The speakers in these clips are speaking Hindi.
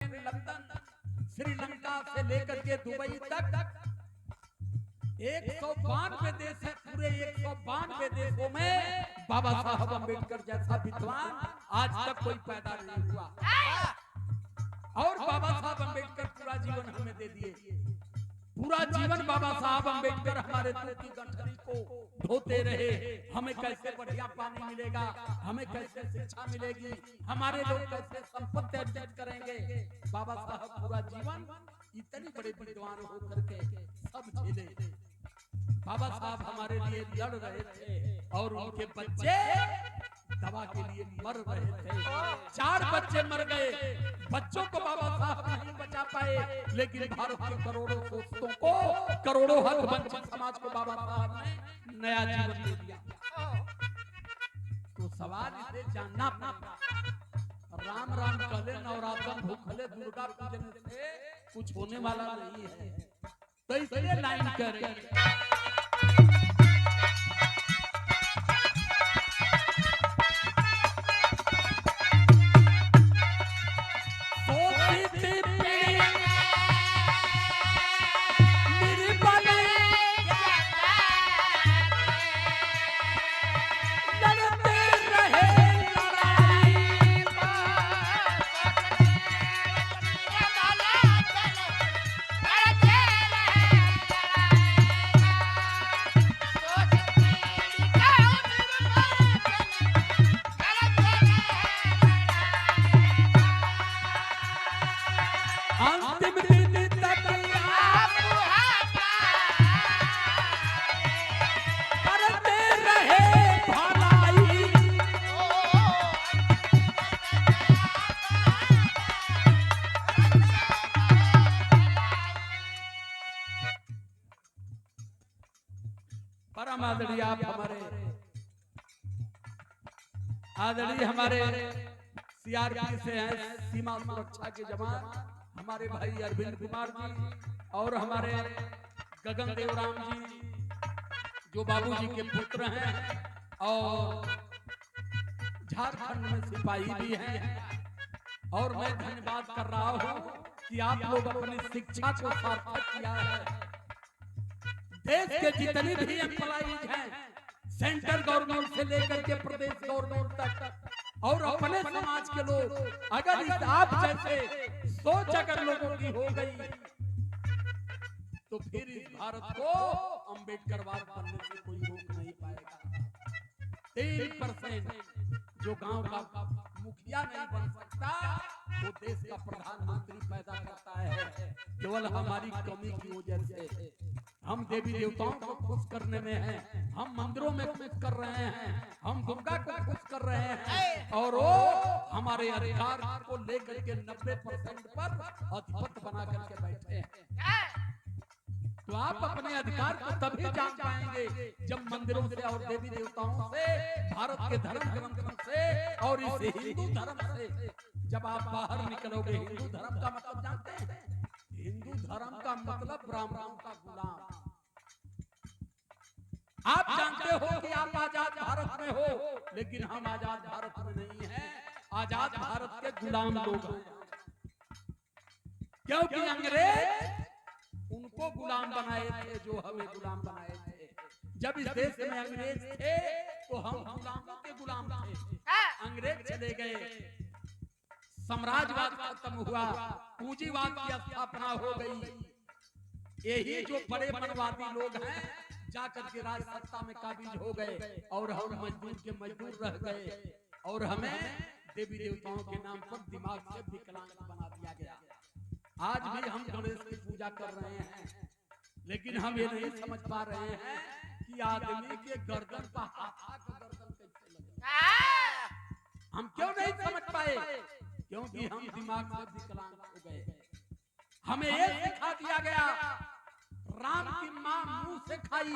स्पेन, लंदन, श्रीलंका से लेकर के दुबई तक 192 देश है। पूरे 192 देशों में बाबा साहब अम्बेडकर जैसा विद्वान आज तक कोई पैदा नहीं हुआ। और बाबा साहब अम्बेडकर पूरा जीवन हमें दे दिए। पूरा जीवन बाबा साहब अम्बेडकर हमारे दिल की गठरी को धोते रहे। हमें कैसे बढ़िया पानी मिलेगा, हमें कैसे शिक्षा मिलेगी, हमारे लोग कैसे संपत्ति अर्जित करेंगे। बाबा साहब पूरा जीवन इतने बड़े विद्वान होकर के सब झेले। बाबा साहब हमारे लिए लड़ रहे थे और उनके बच्चे दवा के लिए मर रहे थे। 4 बच्चे मर गए। बच्चों को बाबा साहब नहीं बचा पाए, लेकिन भारत के करोड़ों दोस्तों को, करोड़ों हक वंचित समाज को बाबा साहब ने नया जीवन दे दिया। तो सवाल इसे जानना पड़ता। राम राम कहले, नवरात्र भूखले, दुर्गा पूजन से कुछ होने वाला नहीं है। तो इसलिए लाइन करें। आदरणीय आप आदरणीय हमारे सीआरपी से हैं, सीमा सुरक्षा के जवान, हमारे भाई अरविंद कुमार जी और हमारे गगन देवराम जी जो बाबूजी के पुत्र हैं और झारखंड में सिपाही भी हैं। और मैं धन्यवाद कर रहा हूं कि आप लोग अपनी शिक्षा को सार्थक किया है। देश के जितने भी एम्प्लॉइज हैं, सेंट्रल गवर्नमेंट से लेकर के प्रदेश गवर्नमेंट तक, और अपने समाज के लोग, अगर इस आप जैसे सोच अगर लोगों की हो गई तो फिर इस भारत को अम्बेडकरवाद बनने से कोई रोक नहीं पाएगा। 3% जो गांव का मुखिया नहीं बन सकता वो देश का प्रधानमंत्री पैदा करता है, केवल हमारी कमी की वजह से। हम देवी देवताओं को खुश करने में हैं, हम मंदिरों में खुश कर रहे हैं, हम दुर्गा को खुश कर रहे हैं, और वो हमारे अधिकार को लेकर के 90% पर अधिपत बना करके बैठे हैं। तो आप अपने अधिकार को तभी जान पाएंगे जब मंदिरों से और देवी देवताओं से, भारत के धर्म ग्रंथों से और इस हिंदू धर्म से जब आप बाहर निकलोगे। हिंदू धर्म का मतलब जानते हैं? हिंदू धर्म का मतलब ब्राह्मणों का गुलाम। आप जानते हो कि आप आजाद भारत में हो, लेकिन हम आजाद भारत में नहीं हैं, आजाद भारत के गुलाम लोग हैं। क्योंकि अंग्रेज उनको गुलाम बनाए थे जो हमें गुलाम बनाए थे। जब इस देश में अंग्रेज थे तो हम गुलामों के गुलाम थे। अंग्रेज चले गए, साम्राज्यवाद खत्म हुआ, पूंजीवाद की स्थापना हो गई। यही जो बड़े मनवादी लोग हैं जाकर के राज सत्ता में काबिज हो गए और हम मजदूर के मजदूर रह गए, और हमें देवी देवताओं के नाम पर दिमाग से विकलांग बना दिया गया। आज भी हम गणेश की पूजा कर रहे हैं, लेकिन हम ये नहीं समझ पा रहे हैं कि आदमी के गर्दन पर हाथा का गर्दन कैसे लगे। हम क्यों नहीं समझ पाए? क्योंकि हम दिमाग से विकलांग हो गए। हमें ये सिखा दिया गया, राम की मां मुंह से खाई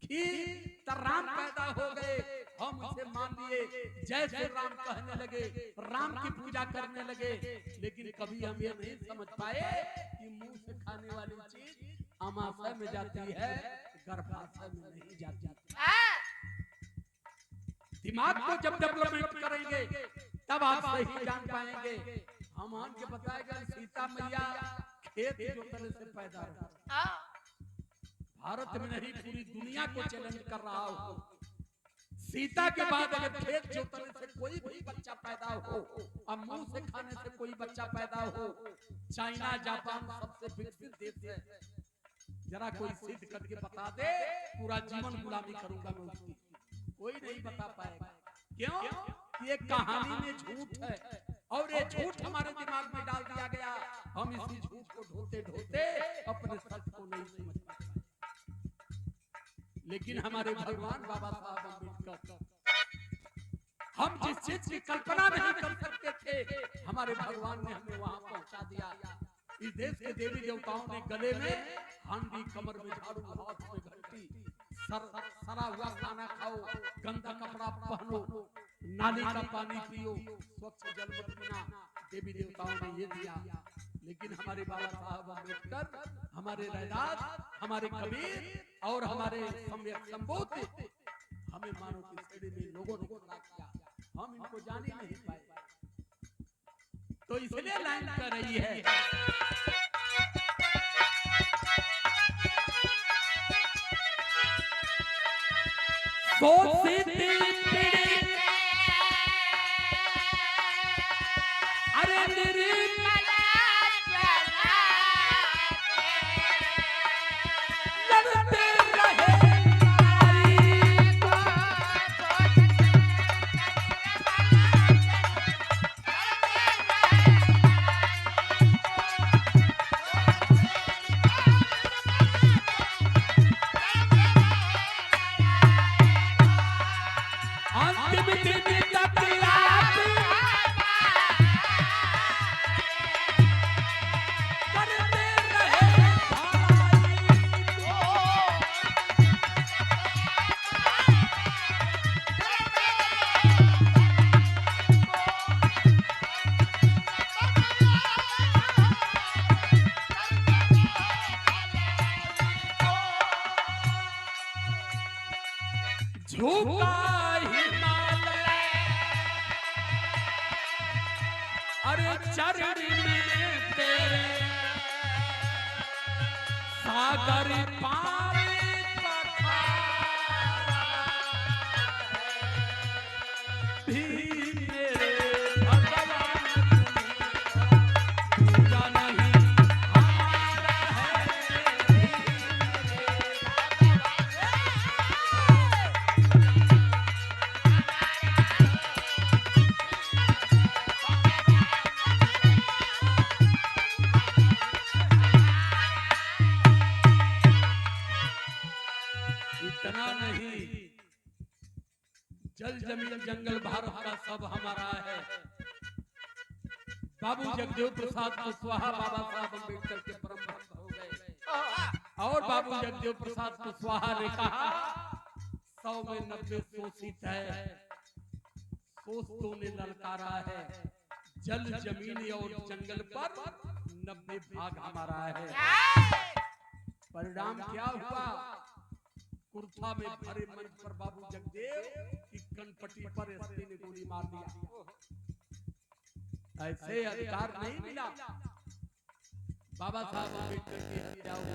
खीर तो राम पैदा हो गए। हम उसे मान लिए, जय श्री राम कहने लगे, राम की पूजा करने लगे, लेकिन कभी हम ये नहीं समझ पाए कि मुंह से खाने वाली चीज अमाशय में जाती है, गर्भाशय में नहीं जाती। दिमाग को जब डेवलपमेंट करेंगे तब आप सही जान पाएंगे। हमान के बताएगा सीता मैया खेत जोतने से पैदा हुआ। भारत में नहीं पूरी दुनिया को चैलेंज कर रहा हूं, सीता के बाद अगर खेत जोतने से कोई भी बच्चा पैदा हो और मुंह से खाने से कोई बच्चा पैदा हो, चाइना जापान सबसे विकसित देश है, जरा कोई सिद्ध करके बता दे, पूरा जीवन गुलामी करूंगा मैं उसकी। कोई नहीं बता पाएगा। क्यों? ये कहानी में झूठ है और ये झूठ हमारे दिमाग में डाल दिया गया। हम इसी झूठ को ढोते ढोते अपने सच को नहीं समझ पाते। लेकिन हमारे भगवान बाबा साहब अम्बेडकर, हम जिस चीज की कल्पना नहीं कर सकते थे, हमारे भगवान ने हमें वहां पहुंचा दिया। इस देश के देवी देवताओं ने गले में हांडी, कमर में झाड़ू, हाथ में घंटी, सरा हुआ खाना खाओ, गंदा कपड़ा पहनो, नाली का पानी पियो, स्वच्छ जल मत पीना, देवी देवताओं ने ये दिया। लेकिन हमारे बाबा साहब अम्बेडकर, हमारे रैदास, हमारे कबीर और हमारे सम्यक संबोधि हमें मानो की श्रेणी में लोगों ने खड़ा किया, हम इनको जान ही नहीं पाए। तो इसलिए लाइन कर रही है, झुका हिमालय अरे चरण में तेरे, सागर पार भी मेरे भगवान पूजा नहीं हमारा है। इतना नहीं, जल जमीन जंगल भारत का सब हमारा है। बाबू जगदेव प्रसाद कुशवाहा बाबा साहब अम्बेडकर के परम भक्त हो गए और बाबू जगदेव प्रसाद कुशवाहा ने कहा 100 में 90 शोषित है, शोषितों ने ललकारा है, जल जमीन और जंगल पर 90 भाग हमारा है। परिणाम क्या हुआ? कुर्था में भरे मंच पर बाबू जगदेव की कनपट्टी पर एसपी ने गोली मार दिया। ऐसे अधिकार नहीं मिला। बाबा साहब अम्बेडकर की हत्या हुई,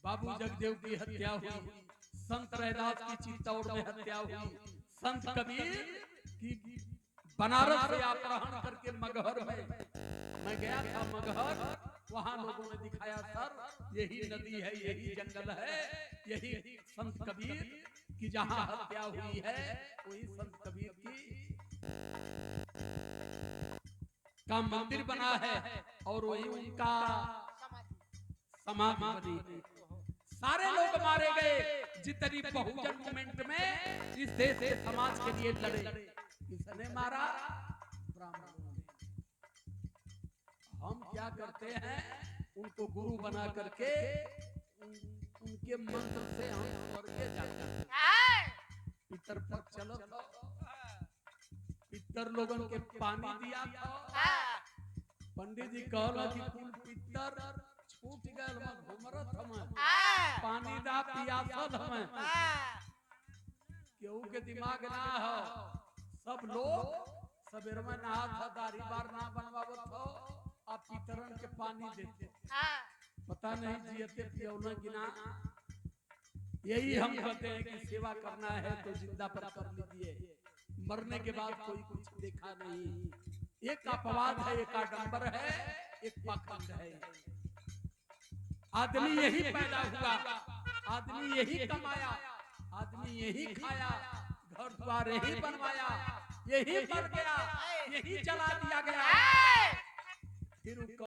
बाबू जगदेव की हत्या हुई, संत रैदास की चित्तौड़ में हत्या हुई, संत कबीर की बनारस से अपहरण करके मगहर में, मैं गया था मगहर, वहां लोगों ने दिखाया सर यही नदी है, यही जंगल है, यही संत कबीर की जहां हत्या हुई है, वही संत कबीर की का मंदिर बना है और वही उनका समाधि बनी है। सारे लोग मारे गए जितनी बहुजन मूवमेंट में इस देश के समाज के लिए लड़े, किसने मारा? ब्राह्मणों ने। हम क्या करते हैं, उनको गुरु बना करके उनके मंत्र से हम स्वर्ग जाते हैं। पितर पर चलो तो पितर लोगन के पानी दिया था, पंडित जी कहला कि कुल पितर छूट गए, हम घुमरत हम पानी दा पियासल हम, केहू के दिमाग ना हो, सब लोग सवेर में नहा था दाढ़ी बार ना बनवावत हो आप पितरन के पानी देते पता नहीं जियते पियौना गिना। यही हम कहते हैं कि सेवा करना है तो जिंदा पर कर लीजिए, मरने के बाद कोई कुछ देखा नहीं। एक अपवाद है, एक आडंबर है, एक पाखंड है। आदमी यही पैदा हुआ, आदमी यही कमाया, आदमी यही खाया, घर द्वार यही बनवाया, यही मर गया, यही जला दिया गया। फिर